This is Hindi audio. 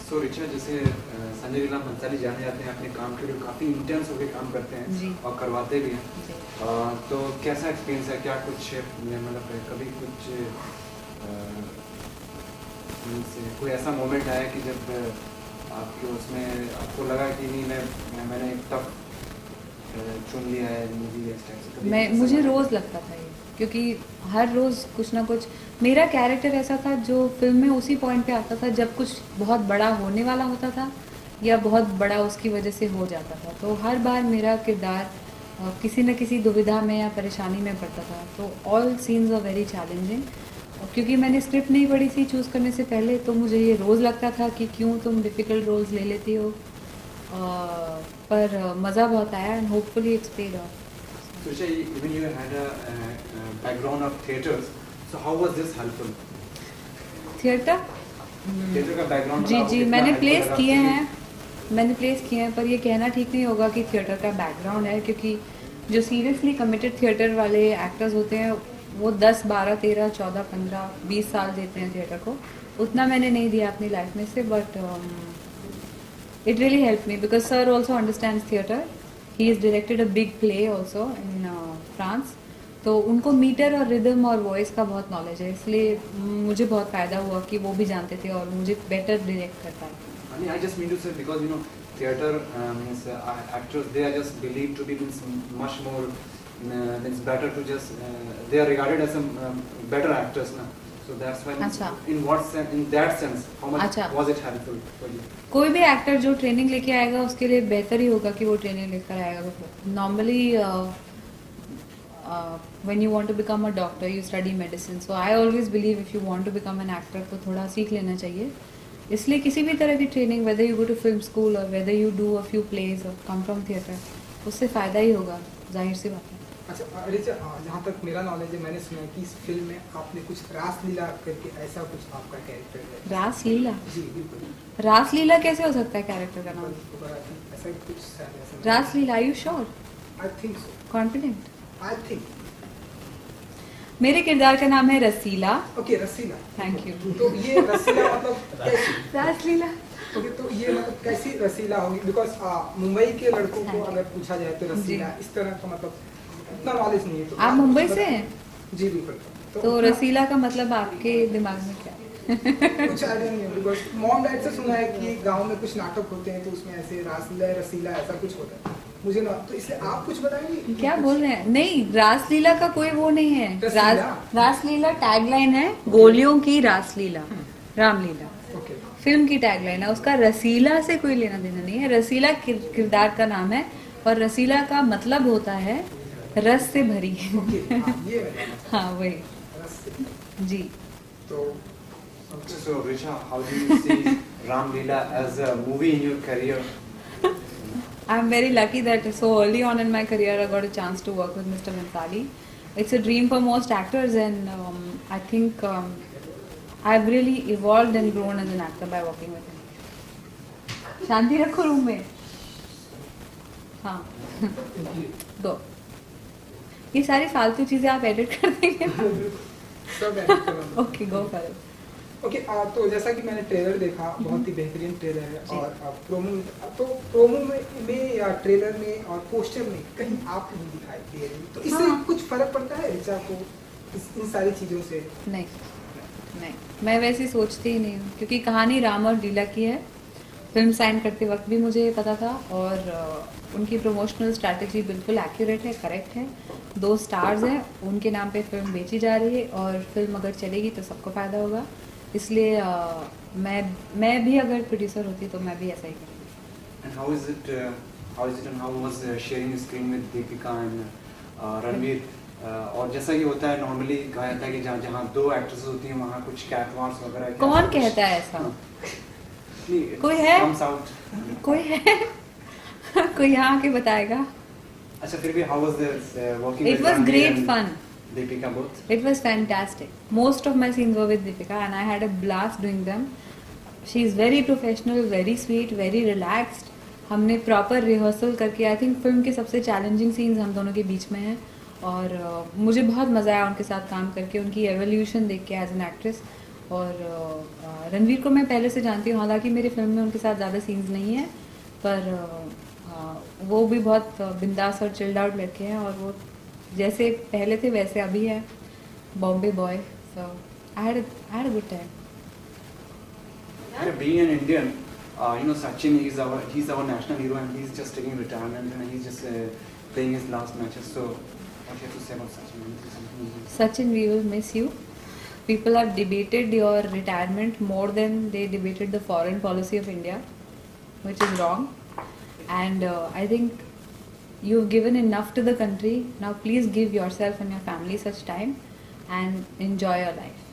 सो रिचा, जैसे संजय लीला भंसाली जाने जाते हैं अपने काम के लिए, काफ़ी इंटेंस होकर काम करते हैं और करवाते भी हैं। तो कैसा एक्सपीरियंस है? क्या कुछ मतलब कभी कुछ कोई ऐसा मोमेंट आया कि जब आपके उसमें आपको लगा कि नहीं मैंने एक टफ चुन लिया है मूवी इस टाइप से? मैं मुझे रोज़ लगता था ये, क्योंकि हर रोज़ कुछ ना कुछ मेरा कैरेक्टर ऐसा था जो फिल्म में उसी पॉइंट पे आता था जब कुछ बहुत बड़ा होने वाला होता था या बहुत बड़ा उसकी वजह से हो जाता था। तो हर बार मेरा किरदार किसी न किसी दुविधा में या परेशानी में पड़ता था। तो all scenes are very challenging. क्योंकि मैंने स्क्रिप्ट नहीं पढ़ी थी चूज़ करने से पहले, तो मुझे ये रोज़ लगता था कि क्यों तुम डिफ़िकल्ट रोल्स ले लेती हो। पर मज़ा बहुत आया and hopefully it's paid of. So even you had a background of theaters, so how was this helpful? Theatre theatre का बैकग्राउंड जी जी मैंने प्लेस किए हैं, पर ये कहना ठीक नहीं होगा कि थिएटर का बैकग्राउंड है, क्योंकि जो सीरियसली कमिटेड थिएटर वाले एक्टर्स होते हैं वो 10, 12, 13, 14, 15, 20 साल देते हैं थिएटर को। उतना मैंने नहीं दिया अपनी लाइफ में से, but it really help me because sir also understands theatre. He is directed a big play also in France, तो उनको मीटर और रिदम और वॉइस का बहुत नॉलेज है, इसलिए मुझे बहुत फ़ायदा हुआ कि वो भी जानते थे और मुझे बेटर डायरेक्ट कर पाए। I just mean to say because theater means actors, they are just believed to be much more means better to just they are regarded as better actors now. So that's why in what sense, in that sense, how much was it helpful for you? कोई भी एक्टर जो ट्रेनिंग लेके आएगा उसके लिए बेहतर ही होगा कि वो ट्रेनिंग लेकर आएगा। Normally when you want to become a doctor you study medicine, so I always believe if you want to become an actor तो थोड़ा सीख लेना चाहिए। इसलिए किसी भी तरह की training, whether you go to film school or whether you do a few plays or come from theatre, उससे फ़ायदा ही होगा, जाहिर सी बात है। अच्छा रिचा, जहाँ तक मेरा नॉलेज है, मैंने सुना है कि इस फिल्म में आपने कुछ रासलीला करके ऐसा कुछ आपका कैरेक्टर है। रासलीला? जी बिल्कुल। रासलीला कैसे हो सकता है कैरेक्टर का नाम? ऐसा कुछ Rasleela, are you sure? I think so. Confident? I think. मेरे किरदार का नाम है Rasila. Okay, Rasila. Thank you. तो ये रसीला मतलब कैसी? रासलीला। ओके, तो ये मतलब कैसी रसीला होगी? बिकॉज मुंबई के लड़कों को अगर पूछा जाए तो रसीला इस तरह का मतलब इतना नॉलेज नहीं है। तो आप मुंबई से हैं? जी बिल्कुल। तो रसीला का मतलब आपके दिमाग में क्या है? कुछ आइडिया नहीं है, बिकॉज मॉम डैड से सुना है कि गांव में कुछ नाटक होते हैं तो उसमें ऐसे रासलीला रसीला ऐसा कुछ होता है, मुझे ना, तो इसलिए आप कुछ बताएंगे? क्या बोल रहे हैं? नहीं, रासलीला का कोई वो नहीं है। रासलीला टैगलाइन है, गोलियों की रासलीला, रामलीला फिल्म की टैगलाइन है, उसका रसीला से कोई लेना देना नहीं है। रसीला किरदार का नाम है और रसीला का मतलब होता है रस से भरी। हाँ वही जी। तो so Richa, how do you see Ram Leela as a movie in your career? I'm very lucky that so early on in my career I got a chance to work with Mr. Bhansali. It's a dream for most actors, and I think I've really evolved and grown as an actor by working with him. शांति रखो रूम में। हाँ दो ये सारी फालतू चीजें आप एडिट कर देंगे? Okay, go for it. Okay, तो जैसा कि मैंने ट्रेलर देखा, बहुत ही बेहतरीन ट्रेलर है, और प्रोमो में या ट्रेलर में और पोस्टर में कहीं आप नहीं दिखाई दे रही, तो इससे कुछ फर्क पड़ता है रिचा को इन सारी चीज़ों से? नहीं, मैं वैसे सोचती ही नहीं हूँ, क्योंकि कहानी राम और लीला की है। फिल्म साइन करते वक्त भी मुझे ये पता था, और उनकी प्रमोशनल स्ट्रैटेजी बिल्कुल एक्यूरेट है, करेक्ट है। 2 स्टार्स हैं, उनके नाम पे फिल्म बेची जा रही है, और फिल्म अगर चलेगी तो सबको फ़ायदा होगा। इसलिए मैं भी अगर प्रोड्यूसर होती तो मैं भी ऐसा ही करती। And how is it and how was sharing screen with Deepika and Ranveer? और जैसा कि होता है नॉर्मली कहा जाता है कि जहाँ 2 एक्ट्रेसेस होती हैं वहाँ कुछ कैटवार्स वगैरह। कौन कहता है ऐसा? कोई है? कोई है? कोई यहाँ आके बताएगा? अच्छा, फिर भी how was this working? It was great fun. Deepika both? It was fantastic. Most of my scenes were with Deepika and I had a blast doing them. She is very professional, very sweet, very relaxed. हमने प्रॉपर रिहर्सल करके, आई थिंक फिल्म के सबसे चैलेंजिंग सीन्स हम दोनों के बीच में हैं, और मुझे बहुत मज़ा आया उनके साथ काम करके, उनकी एवोल्यूशन देख के एज एन एक्ट्रेस। और रणवीर को मैं पहले से जानती हूँ, हालांकि मेरी फिल्म में उनके साथ ज़्यादा सीन्स नहीं है, पर वो भी बहुत बिंदास और चिल्ड आउट लड़के हैं, और वो जैसे पहले थे वैसे अभी है, Bombay boy. So I had a good time. Being an Indian, Sachin he's our national hero, and he's just taking retirement, and he's just playing his last matches. So what do you have to say about Sachin? Sachin, we will miss you. People have debated your retirement more than they debated the foreign policy of India, which is wrong. And I think you've given enough to the country. Now please give yourself and your family such time and enjoy your life.